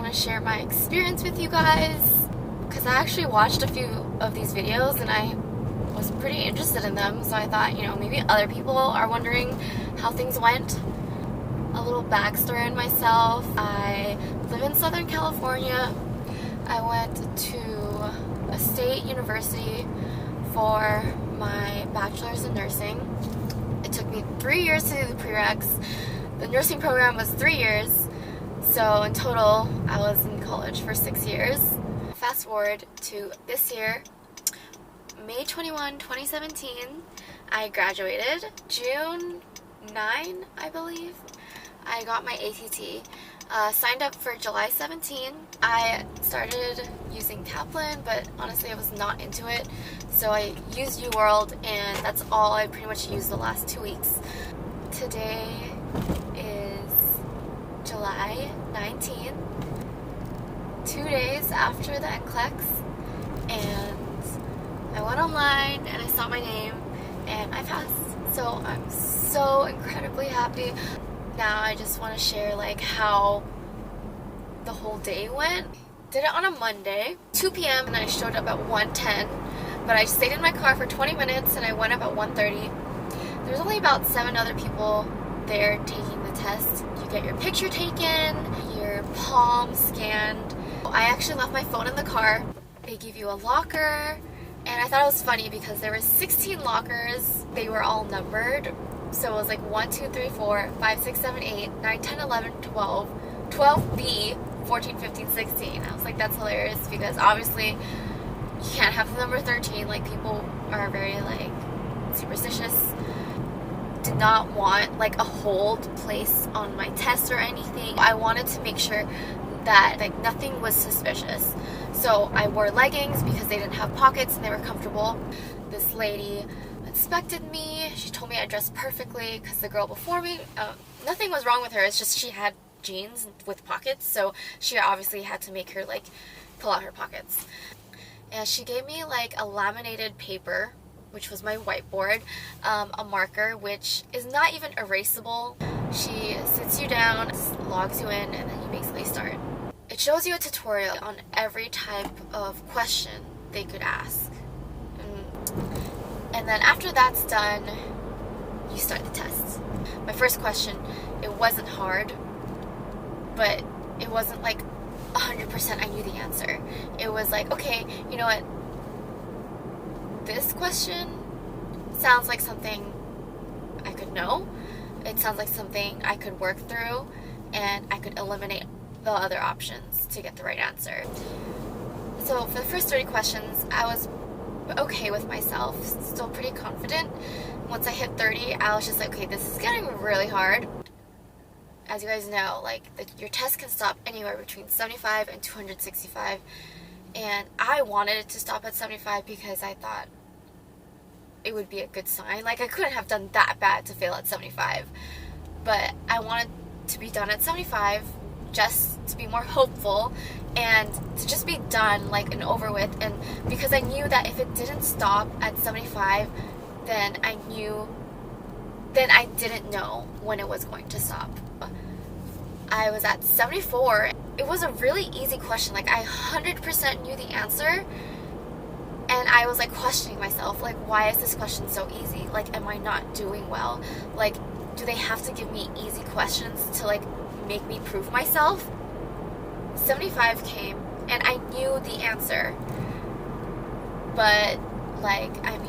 want to share my experience with you guys, because I actually watched a few of these videos and I was pretty interested in them, so I thought, maybe other people are wondering how things went. A little backstory on myself. I live in Southern California. I went to a state university for my bachelor's in nursing. It took me 3 years to do the prereqs. The nursing program was 3 years, so in total I was in college for 6 years. Fast forward to this year, May 21, 2017, I graduated. June 9, I believe, I got my ATT. Signed up for July 17. I started using Kaplan, but honestly I was not into it. So I used UWorld, and that's all I pretty much used the last 2 weeks. Today is July 19, 2 days after the NCLEX, and I went online and I saw my name and I passed. So I'm so incredibly happy. Now I just want to share how the whole day went. Did it on a Monday, 2 p.m. and I showed up at 1:10, but I stayed in my car for 20 minutes and I went up at 1:30. There's only about 7 other people there taking the test. You get your picture taken, your palm scanned. I actually left my phone in the car. They give you a locker, and I thought it was funny because there were 16 lockers. They were all numbered. So it was 1, 2, 3, 4, 5, 6, 7, 8, 9, 10, 11, 12, 12B, 14, 15, 16. I was like, that's hilarious, because obviously you can't have the number 13. People are very superstitious. Did not want a hold placed on my test or anything. I wanted to make sure that nothing was suspicious. So I wore leggings because they didn't have pockets and they were comfortable. This lady inspected me. She told me I dressed perfectly because the girl before me, nothing was wrong with her. It's just she had jeans with pockets, so she obviously had to make her pull out her pockets. And she gave me a laminated paper, which was my whiteboard, a marker, which is not even erasable. She sits you down, logs you in, and then you basically start. It shows you a tutorial on every type of question they could ask. And then after that's done, you start the test. My first question, it wasn't hard, but it wasn't 100% I knew the answer. It was okay, you know what? This question sounds like something I could know. It sounds like something I could work through, and I could eliminate the other options to get the right answer. So for the first 30 questions, I was okay with myself, still pretty confident. Once I hit 30, I was just okay, this is getting really hard. As you guys know, your test can stop anywhere between 75 and 265, and I wanted it to stop at 75 because I thought it would be a good sign. I couldn't have done that bad to fail at 75, but I wanted to be done at 75 just to be more hopeful and to just be done and over with. And because I knew that if it didn't stop at 75, then I didn't know when it was going to stop. I was at 74. It was a really easy question. I 100% knew the answer, and I was questioning myself, why is this question so easy? Am I not doing well? Do they have to give me easy questions to make me prove myself? 75 came, and I knew the answer, but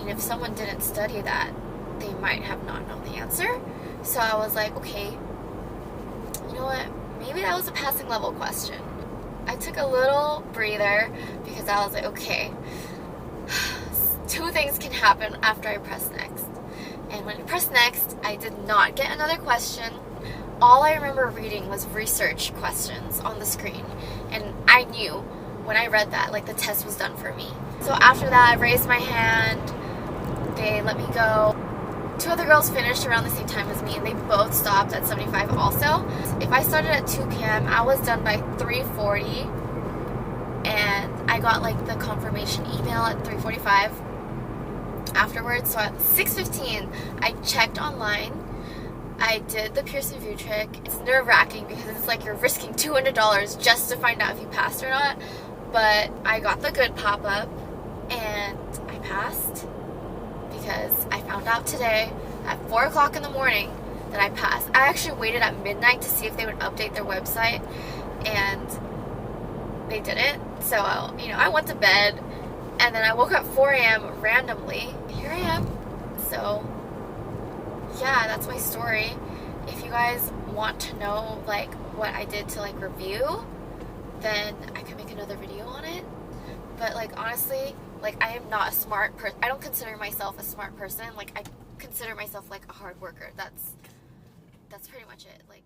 if someone didn't study that, they might have not known the answer. So I was okay, you know what, maybe that was a passing level question. I took a little breather because I was okay, 2 things can happen after I press next. And when I pressed next, I did not get another question. All I remember reading was research questions on the screen, and I knew when I read that the test was done for me. So after that, I raised my hand, they let me go. 2 other girls finished around the same time as me, and they both stopped at 75 also. If I started at 2 p.m., I was done by 3:40, and I got the confirmation email at 3:45 afterwards. So at 6:15, I checked online I did the Pearson Vue Trick. It's nerve-wracking because it's like you're risking $200 just to find out if you passed or not. But I got the good pop-up and I passed because I found out today at 4 o'clock in the morning that I passed. I actually waited at midnight to see if they would update their website, and they didn't. So, I went to bed, and then I woke up 4 a.m. randomly. Here I am. So, yeah, that's my story. If you guys want to know, like, what I did to, like, review, then I can make another video on it. But, like, honestly, like, I am not a smart person. I don't consider myself a smart person. Like, I consider myself, like, a hard worker. That's pretty much it. Like,